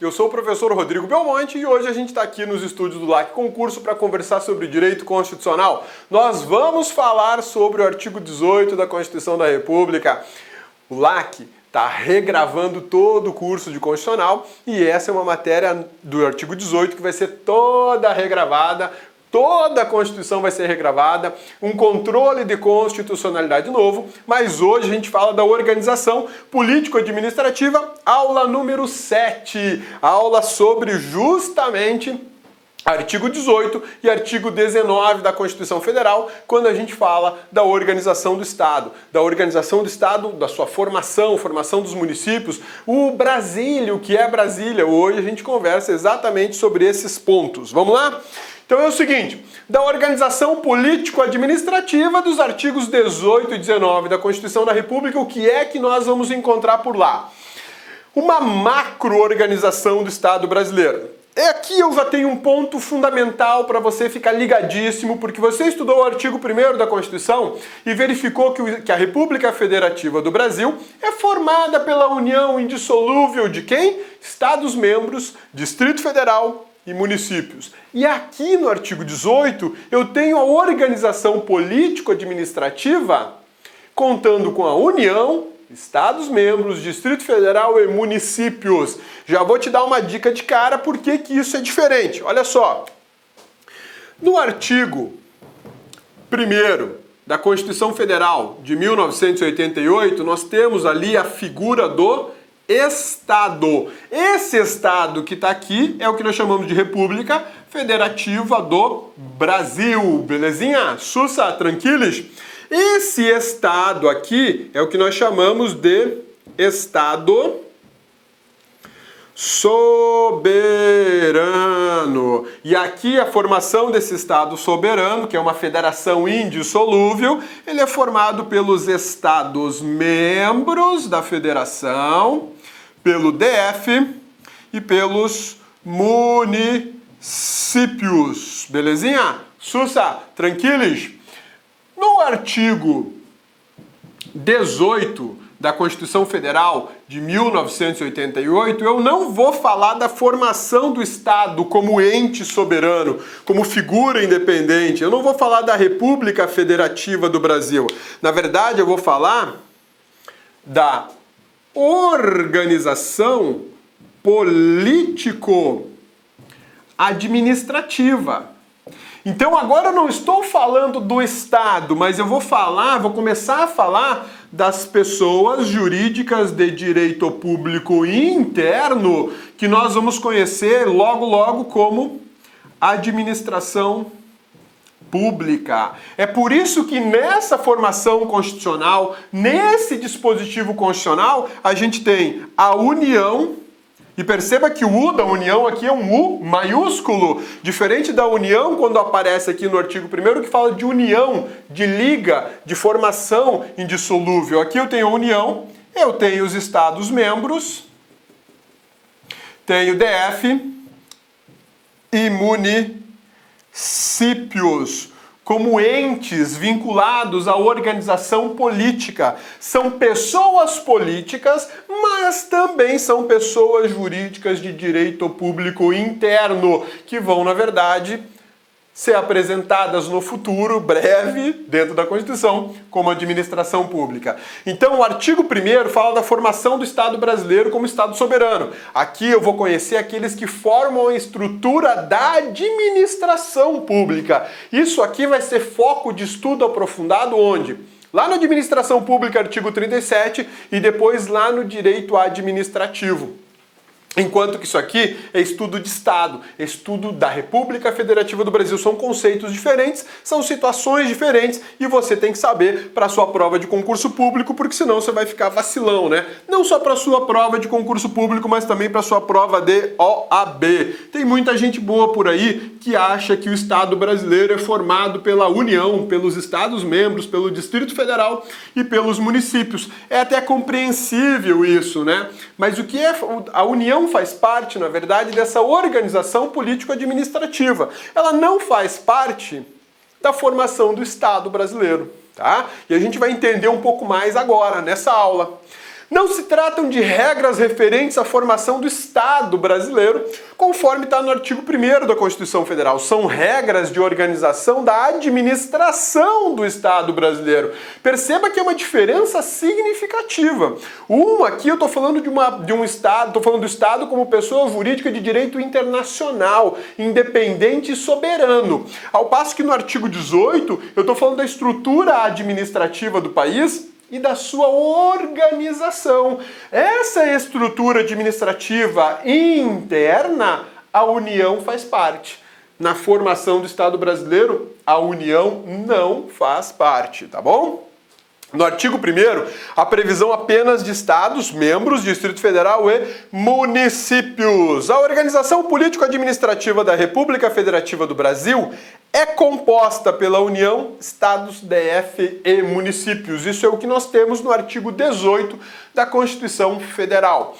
eu sou o professor Rodrigo Belmonte e hoje a gente está aqui nos estúdios do LAC Concurso para conversar sobre direito constitucional. Nós vamos falar sobre o artigo 18 da Constituição da República. O LAC está regravando todo o curso de constitucional e essa é uma matéria do artigo 18 que vai ser toda regravada. Toda a Constituição vai ser regravada, um controle de constitucionalidade novo, mas hoje a gente fala da organização político-administrativa, aula número 7, aula sobre justamente artigo 18 e artigo 19 da Constituição Federal, quando a gente fala da organização do Estado, da sua formação dos municípios, o Brasília, o que é Brasília. Hoje a gente conversa exatamente sobre esses pontos. Vamos lá? Então é o seguinte, da organização político-administrativa dos artigos 18 e 19 da Constituição da República, o que é que nós vamos encontrar por lá? Uma macro-organização do Estado brasileiro. Aqui eu já tenho um ponto fundamental para você ficar ligadíssimo, porque você estudou o artigo 1º da Constituição e verificou que a República Federativa do Brasil é formada pela união indissolúvel de quem? Estados-membros, Distrito Federal e municípios. E aqui no artigo 18 eu tenho a organização político-administrativa contando com a União, Estados-membros, Distrito Federal e municípios. Já vou te dar uma dica de cara por que isso é diferente. Olha só, no artigo 1º da Constituição Federal de 1988, nós temos ali a figura do Estado. Esse Estado que está aqui é o que nós chamamos de República Federativa do Brasil. Belezinha? Sussa, tranquilos? Esse Estado aqui é o que nós chamamos de Estado soberano. E aqui a formação desse Estado soberano, que é uma federação indissolúvel, ele é formado pelos Estados-membros da federação, pelo DF e pelos municípios. Belezinha? Sussa, tranquilos? No artigo 18 da Constituição Federal de 1988, eu não vou falar da formação do Estado como ente soberano, como figura independente. Eu não vou falar da República Federativa do Brasil. Na verdade, eu vou falar da organização político-administrativa. Então agora eu não estou falando do Estado, mas eu vou começar a falar das pessoas jurídicas de direito público interno, que nós vamos conhecer logo como administração pública. É por isso que nessa formação constitucional, nesse dispositivo constitucional, a gente tem a União. E perceba que o U da União aqui é um U maiúsculo, diferente da União quando aparece aqui no artigo 1º que fala de união, de liga, de formação indissolúvel. Aqui eu tenho a União, eu tenho os Estados-membros, tenho DF e municípios como entes vinculados à organização política. São pessoas políticas, mas também são pessoas jurídicas de direito público interno, que vão, na verdade, ser apresentadas no futuro, breve, dentro da Constituição, como administração pública. Então, o artigo 1º fala da formação do Estado brasileiro como Estado soberano. Aqui eu vou conhecer aqueles que formam a estrutura da administração pública. Isso aqui vai ser foco de estudo aprofundado onde? Lá na administração pública, artigo 37, e depois lá no direito administrativo. Enquanto que isso aqui é estudo de Estado, é estudo da República Federativa do Brasil. São conceitos diferentes, são situações diferentes e você tem que saber para a sua prova de concurso público, porque senão você vai ficar vacilão, né? Não só para a sua prova de concurso público, mas também para a sua prova de OAB. Tem muita gente boa por aí que acha que o Estado brasileiro é formado pela União, pelos Estados-membros, pelo Distrito Federal e pelos municípios. É até compreensível isso, né? Mas o que é a União faz parte, na verdade, dessa organização político-administrativa. Ela não faz parte da formação do Estado brasileiro, tá? E a gente vai entender um pouco mais agora, nessa aula. Não se tratam de regras referentes à formação do Estado brasileiro, conforme está no artigo 1º da Constituição Federal. São regras de organização da administração do Estado brasileiro. Perceba que é uma diferença significativa. Aqui eu estou falando de um Estado, estou falando do Estado como pessoa jurídica de direito internacional, independente e soberano. Ao passo que no artigo 18 eu estou falando da estrutura administrativa do país e da sua organização. Essa estrutura administrativa interna, a União faz parte. Na formação do Estado brasileiro, a União não faz parte, tá bom? No artigo 1º, a previsão apenas de estados, membros, Distrito Federal e municípios. A organização político-administrativa da República Federativa do Brasil é composta pela União, estados, DF e municípios. Isso é o que nós temos no artigo 18 da Constituição Federal.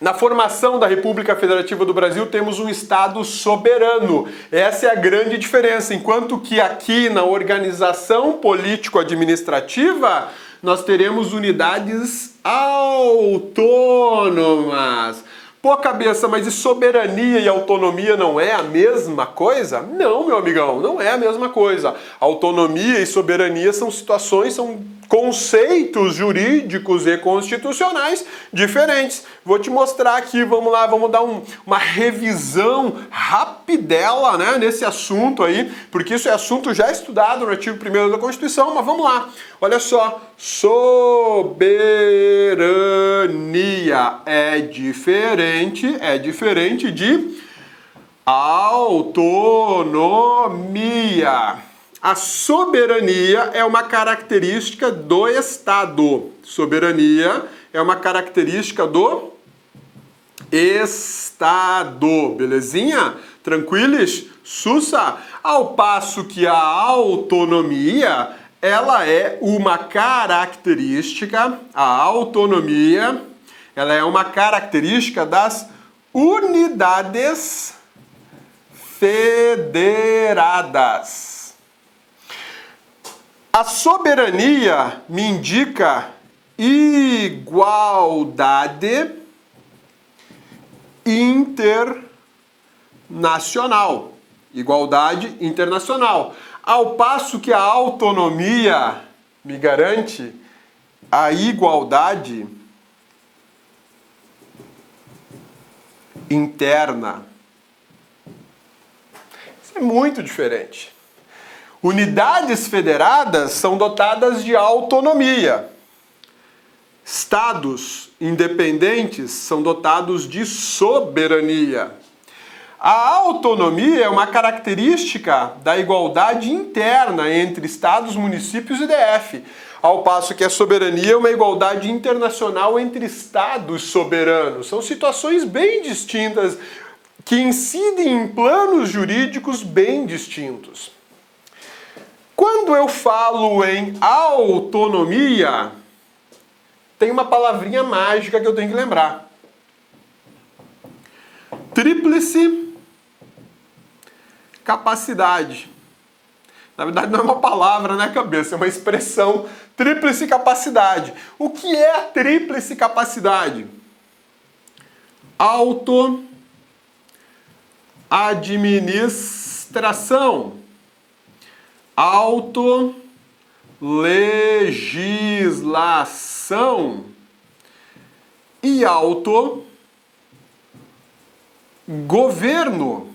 Na formação da República Federativa do Brasil, temos um Estado soberano. Essa é a grande diferença. Enquanto que aqui na organização político-administrativa, nós teremos unidades autônomas. Pô, cabeça, mas e soberania e autonomia não é a mesma coisa? Não, meu amigão, não é a mesma coisa. Autonomia e soberania são situações, são conceitos jurídicos e constitucionais diferentes. Vou te mostrar aqui, vamos lá, vamos dar uma revisão rapidela, né, nesse assunto aí, porque isso é assunto já estudado no artigo 1º da Constituição, mas vamos lá. Olha só, soberania é diferente de autonomia. A soberania é uma característica do Estado. Soberania é uma característica do Estado. Belezinha? Tranquilos? Sussa? Ao passo que a autonomia, ela é uma característica, a autonomia, ela é uma característica das unidades federadas. A soberania me indica igualdade internacional. Igualdade internacional. Ao passo que a autonomia me garante a igualdade interna. Isso é muito diferente. Unidades federadas são dotadas de autonomia. Estados independentes são dotados de soberania. A autonomia é uma característica da igualdade interna entre estados, municípios e DF, ao passo que a soberania é uma igualdade internacional entre estados soberanos. São situações bem distintas que incidem em planos jurídicos bem distintos. Quando eu falo em autonomia, tem uma palavrinha mágica que eu tenho que lembrar. Tríplice capacidade. Na verdade não é uma palavra, né, cabeça? É uma expressão. Tríplice capacidade. O que é a tríplice capacidade? Auto-administração. Auto-legislação e auto-governo.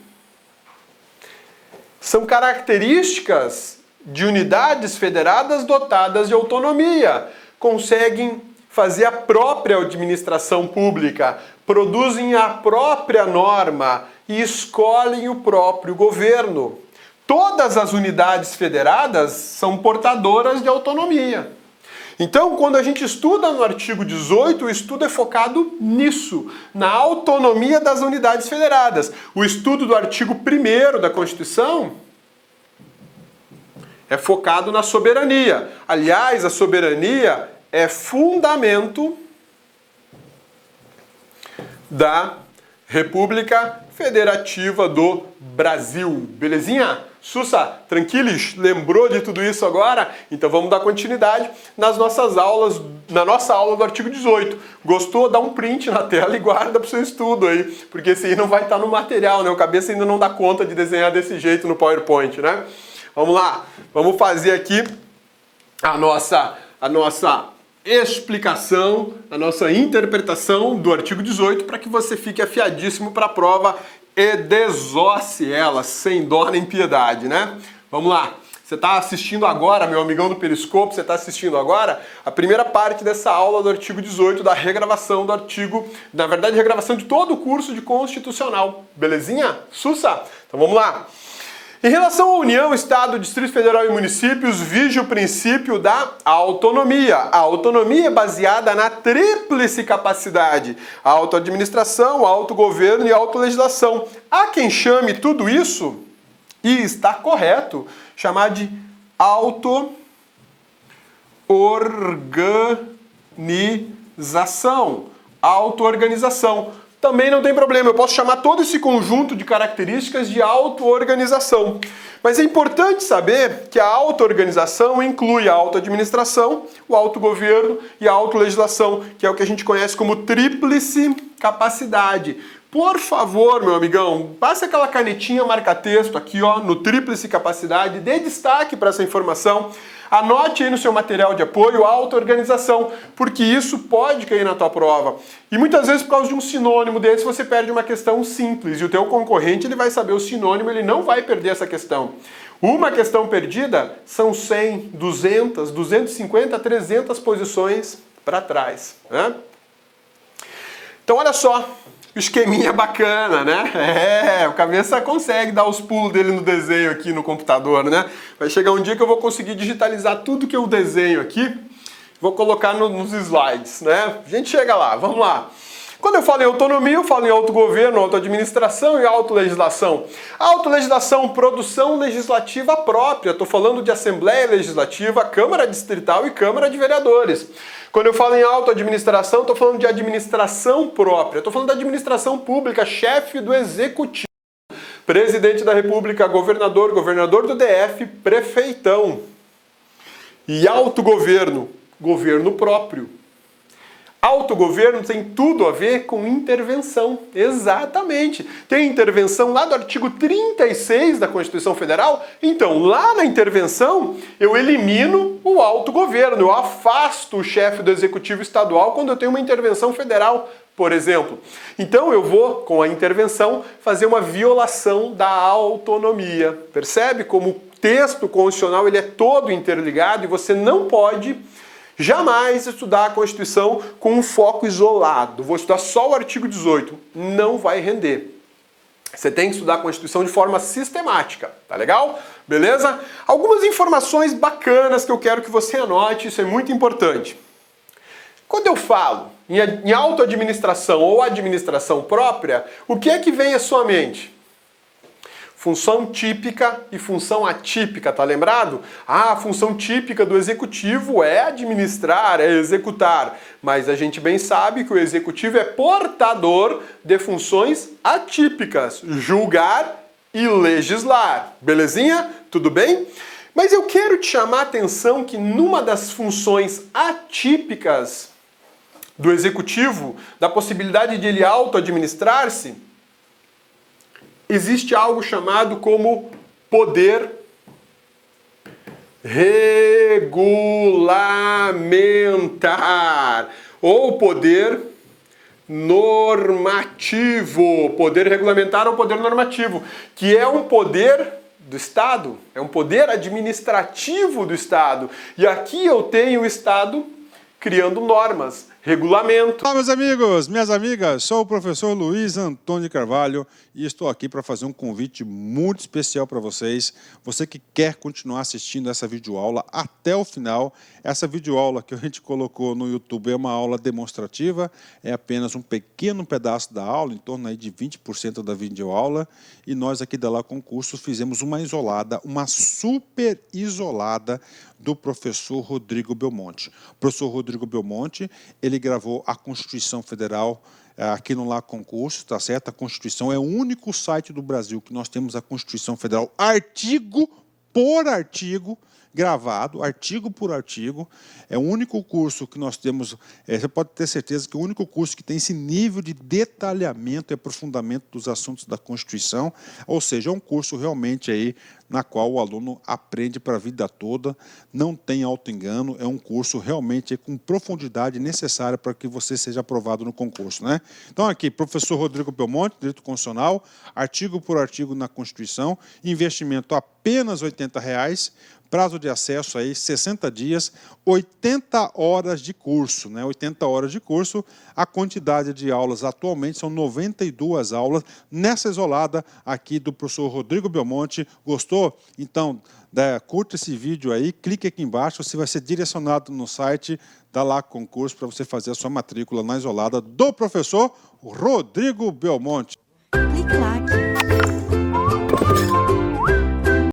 São características de unidades federadas dotadas de autonomia. Conseguem fazer a própria administração pública, produzem a própria norma e escolhem o próprio governo. Todas as unidades federadas são portadoras de autonomia. Então, quando a gente estuda no artigo 18, o estudo é focado nisso, na autonomia das unidades federadas. O estudo do artigo 1º da Constituição é focado na soberania. Aliás, a soberania é fundamento da República Federativa do Brasil. Belezinha? Sussa, tranquilos? Lembrou de tudo isso agora? Então vamos dar continuidade nas nossas aulas na nossa aula do artigo 18. Gostou? Dá um print na tela e guarda para o seu estudo aí, porque esse aí não vai estar no material, né? O cabeça ainda não dá conta de desenhar desse jeito no PowerPoint, né? Vamos lá, vamos fazer aqui a nossa explicação, a nossa interpretação do artigo 18 para que você fique afiadíssimo para a prova e desosse ela, sem dó nem piedade, né? Vamos lá. Você está assistindo agora, meu amigão do Periscope, você está assistindo agora a primeira parte dessa aula do artigo 18, da regravação do artigo, na verdade, regravação de todo o curso de Constitucional. Belezinha? Sussa? Então vamos lá. Em relação à União, Estado, Distrito Federal e municípios, vige o princípio da autonomia. A autonomia é baseada na tríplice capacidade: a autoadministração, a autogoverno e a autolegislação. Há quem chame tudo isso, e está correto, chamar de auto-organização. Auto-organização. Também não tem problema, eu posso chamar todo esse conjunto de características de auto-organização. Mas é importante saber que a auto-organização inclui a auto-administração, o autogoverno e a auto-legislação, que é o que a gente conhece como tríplice capacidade. Por favor, meu amigão, passe aquela canetinha marca-texto aqui, ó, no tríplice capacidade, dê destaque para essa informação. Anote aí no seu material de apoio a auto-organização, porque isso pode cair na tua prova. E muitas vezes por causa de um sinônimo desse você perde uma questão simples e o teu concorrente ele vai saber o sinônimo, ele não vai perder essa questão. Uma questão perdida são 100, 200, 250, 300 posições para trás, né? Então olha só, o esqueminha bacana, né? O cabeça consegue dar os pulos dele no desenho aqui no computador, né? Vai chegar um dia que eu vou conseguir digitalizar tudo que eu desenho aqui, vou colocar nos slides, né? A gente chega lá, vamos lá. Quando eu falo em autonomia, eu falo em autogoverno, autoadministração e autolegislação. Autolegislação, produção legislativa própria. Estou falando de Assembleia Legislativa, Câmara Distrital e Câmara de Vereadores. Quando eu falo em autoadministração, estou falando de administração própria. Estou falando da administração pública, chefe do executivo, presidente da República, governador, governador do DF, prefeitão. E autogoverno, governo próprio. Autogoverno tem tudo a ver com intervenção, exatamente. Tem intervenção lá do artigo 36 da Constituição Federal. Então, lá na intervenção, eu elimino o autogoverno, eu afasto o chefe do Executivo Estadual quando eu tenho uma intervenção federal, por exemplo. Então, eu vou, com a intervenção, fazer uma violação da autonomia. Percebe como o texto constitucional ele é todo interligado e você não pode jamais estudar a Constituição com um foco isolado. Vou estudar só o artigo 18. Não vai render. Você tem que estudar a Constituição de forma sistemática, tá legal? Beleza? Algumas informações bacanas que eu quero que você anote, isso é muito importante. Quando eu falo em autoadministração ou administração própria, o que é que vem à sua mente? Função típica e função atípica, tá lembrado? A função típica do executivo é administrar, é executar, mas a gente bem sabe que o executivo é portador de funções atípicas, julgar e legislar. Belezinha? Tudo bem? Mas eu quero te chamar a atenção que numa das funções atípicas do executivo, da possibilidade de ele auto-administrar-se, existe algo chamado como poder regulamentar ou poder normativo. Poder regulamentar ou poder normativo, que é um poder do Estado, é um poder administrativo do Estado. E aqui eu tenho o Estado criando normas, regulamento. Olá, meus amigos, minhas amigas, sou o professor Luiz Antônio Carvalho e estou aqui para fazer um convite muito especial para vocês. Você que quer continuar assistindo essa videoaula até o final. Essa videoaula que a gente colocou no YouTube é uma aula demonstrativa, é apenas um pequeno pedaço da aula, em torno aí de 20% da videoaula. E nós aqui da La Concurso fizemos uma isolada, uma super isolada do professor Rodrigo Belmonte. O professor Rodrigo Belmonte, ele gravou a Constituição Federal aqui no La Concurso, tá certo? A Constituição é o único site do Brasil que nós temos a Constituição Federal artigo por artigo, gravado, artigo por artigo. É o único curso que nós temos, você pode ter certeza que é o único curso que tem esse nível de detalhamento e aprofundamento dos assuntos da Constituição, ou seja, é um curso realmente aí na qual o aluno aprende para a vida toda, não tem auto-engano, é um curso realmente com profundidade necessária para que você seja aprovado no concurso, né? Então aqui, professor Rodrigo Belmonte, Direito Constitucional, artigo por artigo na Constituição, investimento apenas R$ 80, prazo de acesso aí 60 dias, 80 horas de curso, né? 80 horas de curso, a quantidade de aulas atualmente são 92 aulas, nessa isolada aqui do professor Rodrigo Belmonte. Gostou? Então, curta esse vídeo aí, clique aqui embaixo, você vai ser direcionado no site da LAC Concurso para você fazer a sua matrícula na isolada do professor Rodrigo Belmonte. Clique lá.